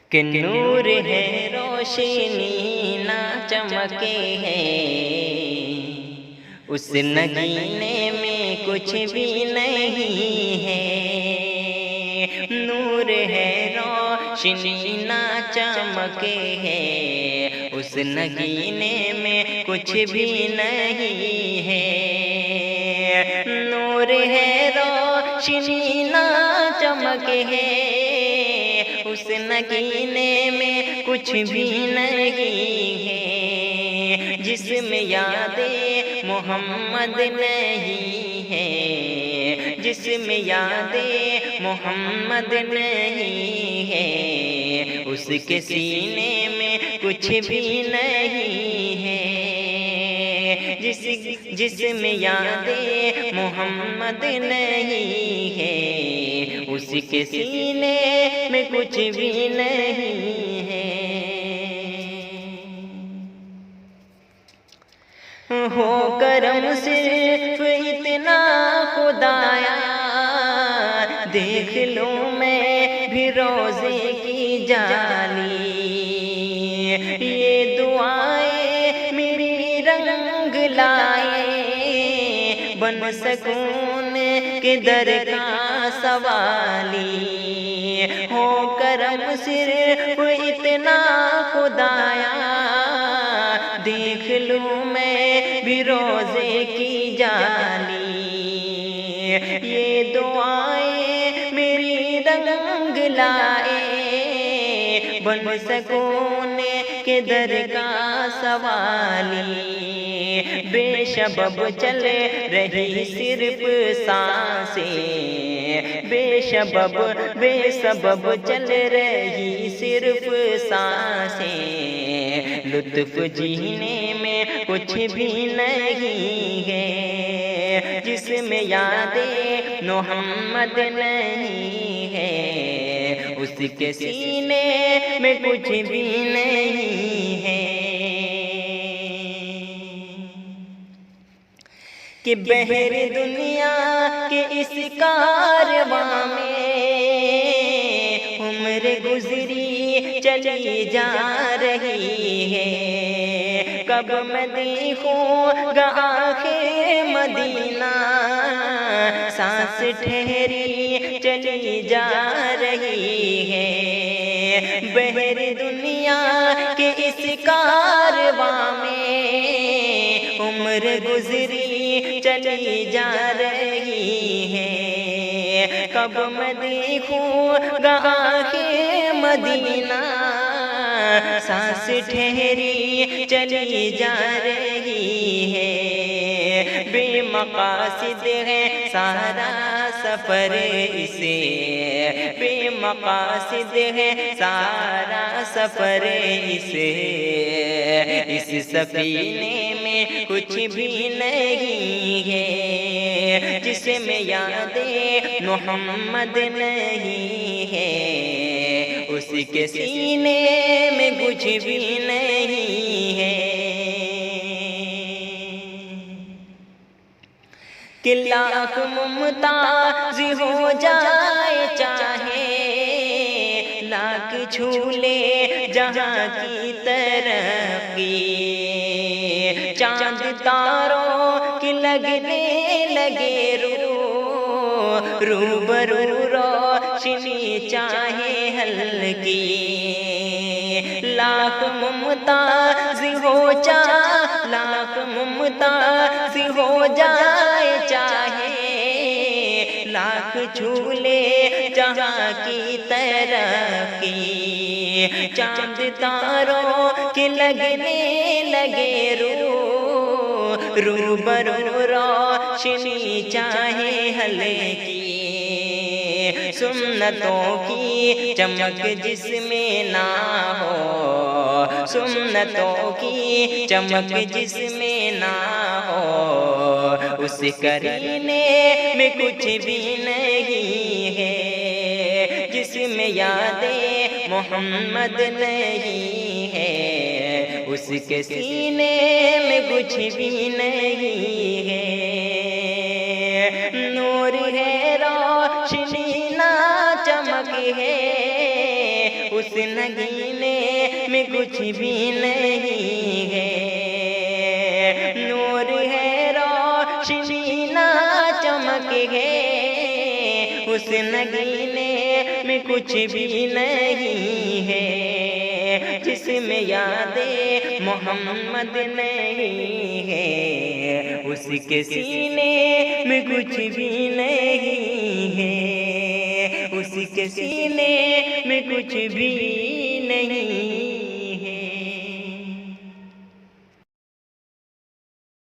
کہ نور ہے روشنی نہ چمکے ہے، اس نگینے میں کچھ بھی نہیں ہے۔ نور ہے روشنی نہ چمکے ہے، اس نگینے میں کچھ بھی نہیں ہے۔ نور ہے روشنی نہ چمکے ہے، اس نگینے میں کچھ بھی نہیں ہے۔ جس میں یاد محمد نہیں ہے، جس میں یاد محمد نہیں ہے، اس کے سینے میں کچھ بھی نہیں ہے۔ جس میں یاد محمد نہیں ہے، اس کے سینے میں کچھ بھی نہیں ہے۔ ہو کرم صرف اتنا خدایا، دیکھ لوں میں بھی روزے کی جالی۔ یہ دعائیں میری رنگ لائے، بن سکون کے در کا سوالی۔ ہو کرم صرف اتنا خدایا، دیکھ لوں میں بھی روزے کی جالی۔ یہ دعائیں میری رنگ لائے، بن سکون کے در کا سوالی۔ بے سبب چل رہی صرف سانسیں، بے سبب چل رہی صرف سانسیں، لطف جینے میں کچھ بھی نہیں ہے۔ جس میں یاد محمد نہیں ہے، اس کے سینے میں کچھ بھی نہیں ہے۔ کہ بحر دنیا کے اس کارواں میں عمر گزری چلی جا رہی ہے۔ کب میں دیکھوں گا آخر مدینہ، سانس ٹھہری چلی جا رہی ہے۔ بحر دنیا کے اس کارواں میں عمر گزری چلی جا رہی ہے۔ کب میں دیکھوں گا آخر مدینہ، سانس ٹھہری چلی جا رہی ہے۔ بے مقاصد ہے سارا سفر اسے، بے مقاصد ہے سارا سفر اسے، اس سفینے میں کچھ بھی نہیں ہے۔ جس میں یاد محمد نہیں ہے، اس کے سینے میں کچھ بھی نہیں ہے۔ کہ لاکھ ممتاز ہو جائے چاہے، لاکھ جھولے جہاں کی ترقی، چاند تاروں کی لگنے لگے روبرو روشنی چاہے ہلکی، لاکھ ممتاز ہو لاکھ ممتاز ہو جائے چاہے، لاکھ جھولے جہاں کی ترقی، چاند تاروں کے لگنے لگے روبرو روشنی چاہے ہلکی، سنتوں کی چمک جس میں نہ ہو، سنتوں کی چمک جس میں نہ ہو، اس کرینے میں کچھ بھی نہیں ہے۔ جس میں یاد محمد نہیں ہے، اس کے سینے میں کچھ بھی نہیں ہے۔ نور ہے روشنی نہ چمک ہے، اس نگینے میں کچھ بھی نہیں ہے، نور ہے روشنی نہ چمک ہے، اس نگینے میں کچھ بھی نہیں ہے، جس میں یاد محمد نہیں ہے، اس کے سینے میں کچھ بھی نہیں ہے، اس کے سینے میں کچھ بھی نہیں